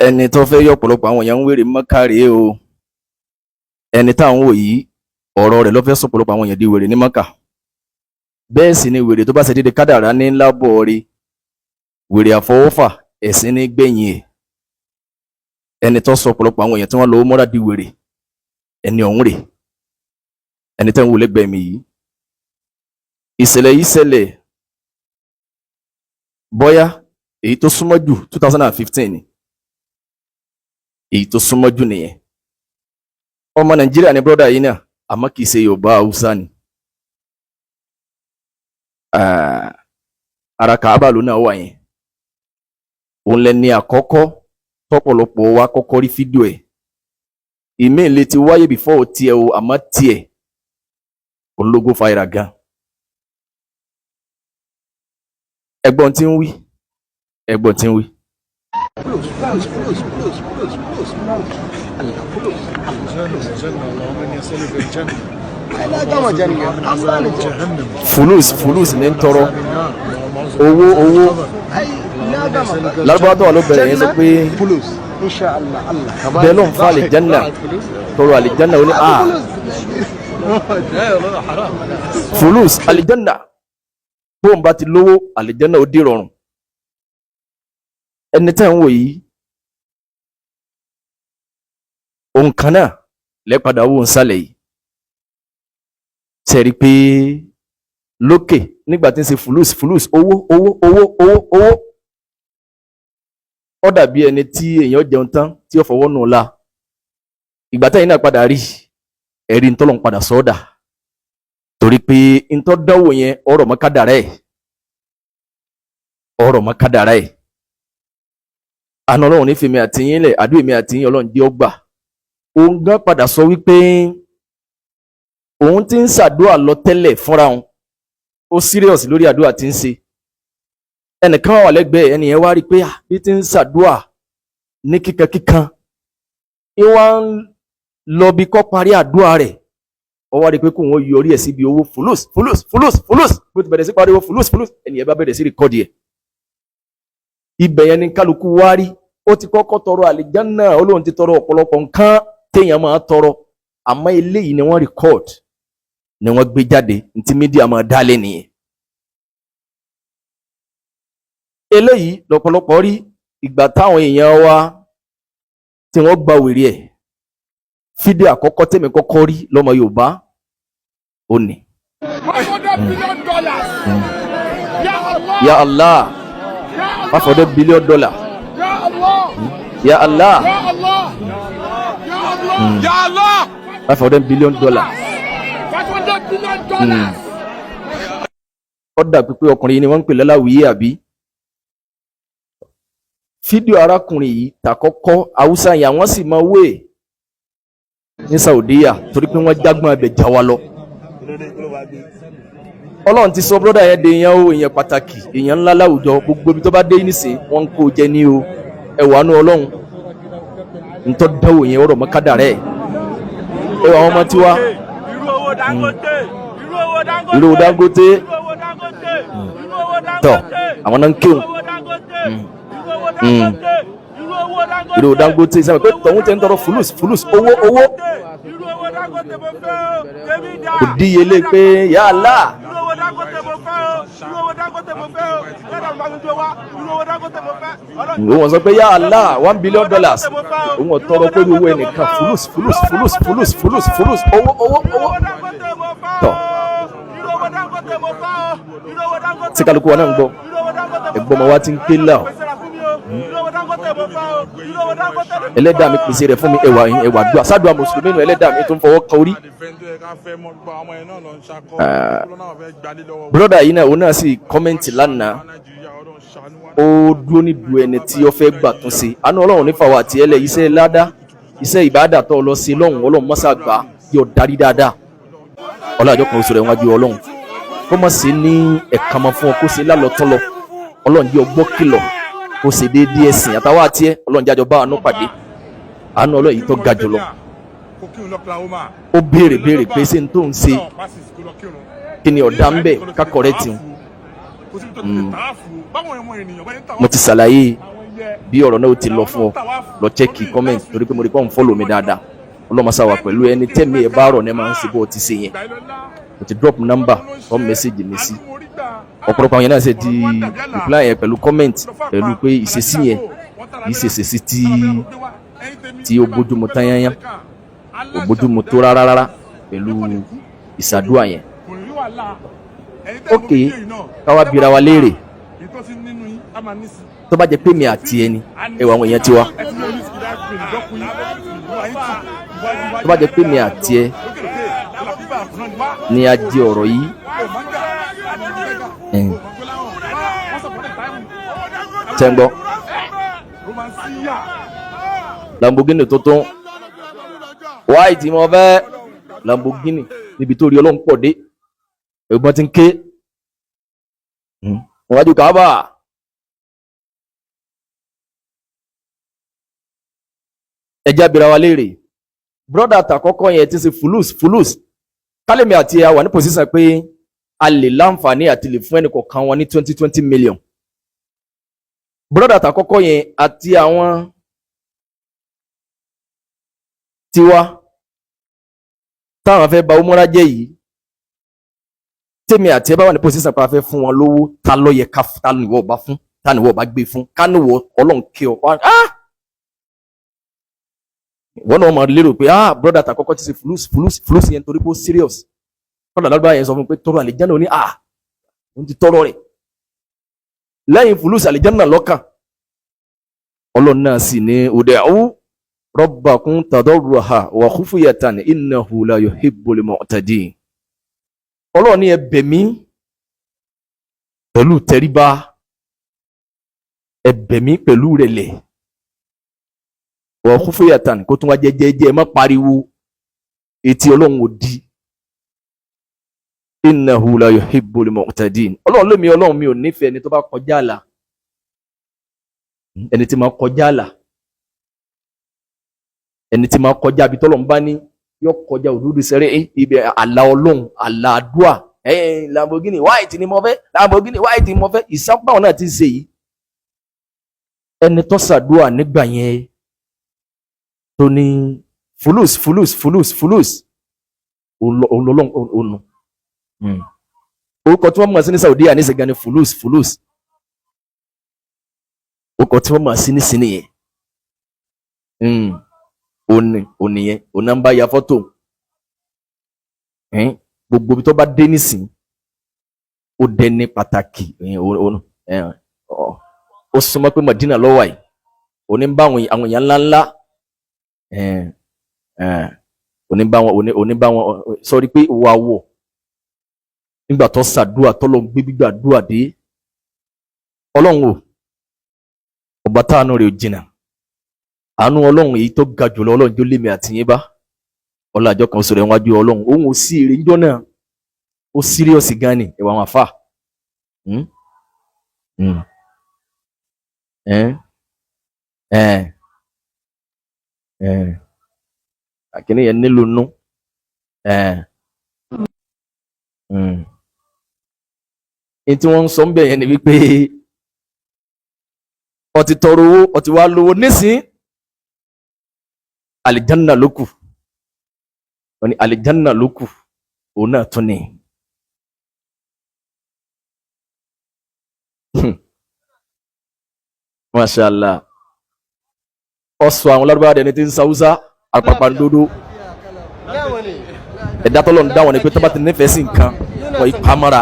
ẹni tó fẹ́ yọ ọ̀pọ̀lọpọ̀ àwọn èèyàn ń wèrè Mọ́kà rèé o. Ẹni táwọn wò yìí ọ̀rọ̀ rẹ̀ ló fẹ́ sọ ọ̀pọ̀lọpọ̀ àwọn èèyàn di wèrè ní Mọ́kà. Bẹ́ẹ̀ sì ni wèrè tó bá ṣe dédé kádàrá ní ńlá bọ̀ rí. Wèrè àfọwọ́fà ẹ̀sìn ní gbẹ̀yìn ẹ̀. Ẹni tó sọ ọ̀pọ̀lọpọ̀ àwọn èèyàn tí wọ́n lọ mọ́ra di wèrè. Ẹni ọ̀hún rè. Ẹni tẹ́ ń wò lẹ́gbẹ̀ẹ́ mi yìí. Ìṣẹ̀lẹ̀ yìí ṣẹlẹ̀ bọ́yá èyí tó súnmọ́ jù 2015 ni. Èyí tó súnmọ́ jù nìyẹn. Ọmọ Nàìjíríà ni brọ́dà yìí náà, àmọ́ kìí ṣe Yorùbá Haúsá ni. Ara Kàábà ló náà wà yẹn. Òun lẹni àkọ́kọ́ tọ́pọ̀lọpọ̀ wa kọ́kọ́ rí fídíò ẹ̀. Ìmíì lè ti wáyé before tiẹ̀ o, àmọ́ tiẹ̀ ológo fàyèrà gan. Ẹ̀gbọ́n tí ń wí. Ẹ̀gbọ́n tí ń wí. Fulus ní ń tọrọ owó lárúbáwá tó wà ló bẹ̀rẹ̀ yẹn sọ pé bẹ́ẹ̀ ló ń fa àlìjánà tọrọ àlìjánà ó ní fulus àlìjánà bóun bá ti lówó àlìjánà ó dé rọrùn. Ẹni tẹ́ ń wò yìí òun kan náà lẹ́padà owó ń sálẹ̀ yìí. Ṣẹ̀rí pé lókè nígbà tí ń ṣe fulus owó ó dàbí ẹni tí èèyàn jẹun tán tí ó fọwọ́ nù la. Ìgbà tẹ́yìn náà padà rí ẹ̀rí ntọ́lọ̀ ń padà sọ́ọ́dà torí pé ntọ́ dánwò yẹn ọ̀rọ̀ mọ́ kádàrá ẹ̀. Ọ̀rọ̀ mọ́ kádàrá ẹ̀. Àná Ọlọ́run ní fi mi àti yín lẹ̀ àdúrà mi àti yín Ọlọ́run jẹ́ ó gbà. Òun gan padà sọ wípé òun ti ń ṣàdúrà lọ tẹ́lẹ̀ fúnra òun. Ó serious lórí àdúrà tí ń ṣe. Ẹnìkan wà lẹ́gbẹ̀ẹ́ ẹni yẹn wá rí pé bí ti ń ṣàdúrà ní kíkankíkan. Ìwà ń lọ bí kọ́ parí àdúrà rẹ̀. Ó wá rí pé kóun ó yọrí ẹ̀ síbi owó fulus. Bó ti bẹ̀rẹ̀ sí pariwo fulus. Ẹni yẹn bá bẹ̀rẹ̀ sí rìkọ́dì ẹ̀. Ibẹ̀ yẹn ni kálukú wá rí. Ó ti kọ́kọ́ tọrọ àlìjánà, Ọlọ́run ti tọrọ ọ̀pọ̀lọpọ̀ nǹkan téèyàn máa tọrọ. Àmọ́ eléyìí ni wọ́n rìkọ́d ni wọ́n gbé jáde ntí mídíà máa dálé nìyẹn. Eléyìí lọ́pọ̀lọpọ̀ rí ìgbà táwọn èèyàn wa tí wọ́n gba wèrè ẹ̀. Fídíò àkọ́kọ́ tèmi kọ́kọ́ rí lọ́mọ Yorùbá ó ní. $500 billion. Ya Allah. $500 billion. Ya Allah. Ya Allah. $500 billion. $500 billion. Ó dà pé ọkùnrin ni wọ́n ń pè lọ́láwìyé àbí. Fídíò arákùnrin yìí tàkọ́kọ́ Haúsá yẹn àwọn sì máa wé ní Saudiya torí pé wọ́n jágbọ́n abẹ já wa lọ. Ọlọ́run ti sọ brọ́dà yẹn de èèyàn o, èèyàn pàtàkì, èèyàn ńlá láwùjọ, gbogbo ibi tó bá dé nísìn wọ́n ń kó jẹ ní o. Ẹwà nú Ọlọ́run ntọ́ dáwò yẹn ọ̀rọ̀ mọ́ kádàrá ẹ̀. Ẹwà àwọn ọmọ tiwa irú owó Dangote tọ̀ àwọn náà ń kéwòn irú owó Dangote sẹ́wọ̀n pé tọ̀hún tẹ́ ń tọrọ fulus owó kò díyelé pé Ya Allah. Wọ́n sọ pé Ya Allah $1 billion òun ọ̀tọ́rọ pé owó ẹnìkan fulus owó tọ̀ tí kálukú wa náà ń gbọ́ ẹ̀gbọ́n ọmọ wa ti ń ké là ẹlẹ́dàá mi pèsè rẹ̀ fún mi ẹwà dùn àsádùn àmùsùlùmí nù ẹlẹ́dàá mi tó ń fọwọ́ kan orí. Bùrọ̀dà yìí náà òun náà sì kọ́mẹ́ǹtì lánàá ó dúró nídùú ẹni tí ó fẹ́ gbà tún sí. Àánú Ọlọ́run nífa wa àti ẹlẹ́ iṣẹ́ ládá iṣẹ́ ìbádà tó lọ sí lọ́hùn Ọlọ́run mọ́sá gbà yóò darí dáadáa. Ọlọ́jọ́ kan oṣù rẹ̀ wájú Ọlọ́run kó mọ̀ sí ní ẹ̀ka mọ́ fún ọ kó ṣe lálọ́tọ́lọ́ Ọlọ́run jẹ́ ọgbọ́ kìlọ̀ kó ṣe déédéé ẹ̀sìn àtàwọn àti ẹ̀ Ọlọ́run jájọ bá àánú pàdé. Àánú Ọlọ́run yìí tó ga jùlọ ó béèrè pé ṣé n tó ń ṣe kí ni ọ̀dà ń bẹ̀ kákọ̀rẹ́ tì ń. Mo ti ṣàlàyé bí ọ̀rọ̀ náà ó ti lọ fún ọ lọ chẹ́kì comment torí pé mo rí pé òun follow mi dáadáa ọlọ́mọsáwà pẹ̀lú ẹni tẹ́mi ẹ̀ bá rọ̀ ní máa ń ṣe bó ti ṣe yẹn mo ti drop number tó message mi sí ọ̀pọ̀lọpọ̀ àwọn yẹn náà ṣe di reply yẹn pẹ̀lú comment pẹ̀lú pé ìṣesí yẹn kì í ṣe ìṣesí tí ó bójúmu tán yányán ó bójúmu tó rárá pẹ̀lú ìṣàdúrà yẹn. ok káwá bira wa léèrè tó bá jẹ́ pé mi àti ẹni ẹwà àwọn èèyàn ti wá tó bá jẹ́ pé mi àti ẹ ni a di ọ̀rọ̀ yìí tẹ́ ń gbọ́ Lamborghini tuntun white mo fẹ́ Lamborghini níbi tó rí ọlọ́run pọ̀ dé ẹ̀gbọ́n ti ń ké wọ́n wájú Káàbà ẹjẹ́ abira wa léèrè brọ́dà àtàkọ́kọ́ yẹn ti ṣe fulus kálẹ̀mí àti àwà ní pòsíṣàn pé a lè láǹfààní àti lè fún ẹnì kọ̀ọ̀kan wọn ní 20 million brọ́dà àtàkọ́kọ́ yẹn àti àwọn tiwa táwọn fẹ́ ba umura jẹ́ yìí tèmi àti ẹ bá wà ní pòsíṣàn pé a fẹ́ fún wọn lówó ta ló yẹ ká ta ni ìwọ bá fún ta ni ìwọ bá gbé fún ká ní ìwọ ọlọ́run kí ọ wọ́n náà máa lérò pé brother àtàkọ́kọ́ ti ṣe fulus yẹn torí pé ó serious kọ́dà lágbára yẹn sọ fún pé tọrọ àlìjáná ò ní òun ti tọrọ rẹ̀ lẹ́yìn fulus àlìjáná lọ́kàn ọlọ́run náà sì ní ud'u rabbakum tadarruha wa khufyatan innahu la yuhibbul mu'tadin ọlọ́run ní ẹ bẹ̀ mí pẹ̀lú tẹríba ẹ bẹ̀ mí pẹ̀lú rẹ̀lẹ̀ wọ́n kún fún yàtàn kó tún wá jẹ́jẹ́jẹ́ má pariwo etí ọlọ́run ò di innahu la yuhibbul mu'tadin ọlọ́run lómi ọlọ́run mi ò nífẹ̀ẹ́ ẹni tó bá kọjá àlà ẹni tí máa kọjá àlà ẹni tí máa kọjá àbí tọ́lọ́run bá ní yọ kọjá òdúdú sẹ́rẹ́ ibẹ̀ àlà ọlọ́run àlà àdúà Lamborghini white ni mo fẹ́ Lamborghini white ni mo fẹ́ ìsápá wọn náà ti ṣe yìí ẹni tó ṣàdúà nígbà yẹn tó ní fulus olólùn ònù orúkọ tí wọ́n mọ̀ sí ní Saudi ní sẹ́gá ní fulus orúkọ tí wọ́n mọ̀ sí ní sinmi yẹn òní yẹn òní ń bá ya fọ́tò gbogbo ibi tó bá dé nísìn ó dé ní pàtàkì ó súnmọ́ pé Madina lọ́wọ́ yìí òní ń bá àwọn èèyàn ńláńlá oníbá wọn sọrí pé wà wọ nígbà tó ṣàdúà tọ́lọ́ gbé gbígbàdúà dé ọlọ́run o ọba táànù rẹ̀ ò jìnnà àánú ọlọ́run èyí tó ga jùlọ ọlọ́run tó lé mi àti yín bá ọlọ́àjọ kan sọ̀rọ̀ ẹ̀wájú ọlọ́run òun ò sí èrè ńjọ́ náà ó síríọ̀sì gan ni ẹ̀wà wọn àfà àkíní yẹn nílò nú tí wọ́n ń sọ ń bẹ̀ yẹn ni wípé ó ti tọrọ owó ó ti wá lówó nísìn àlìjánà ló kù wọ́n ní àlìjánà ló kù òun náà tún ní mashallah ọsọ àwọn lárúbáwá dẹni tí ń sáwúsá àpàpàǹdodo ẹ̀dá tọ́lọ̀ ń dá wọn ni pé tó bá ti nífẹ̀ẹ́ sí nǹkan wọ́n ipá mọ́ra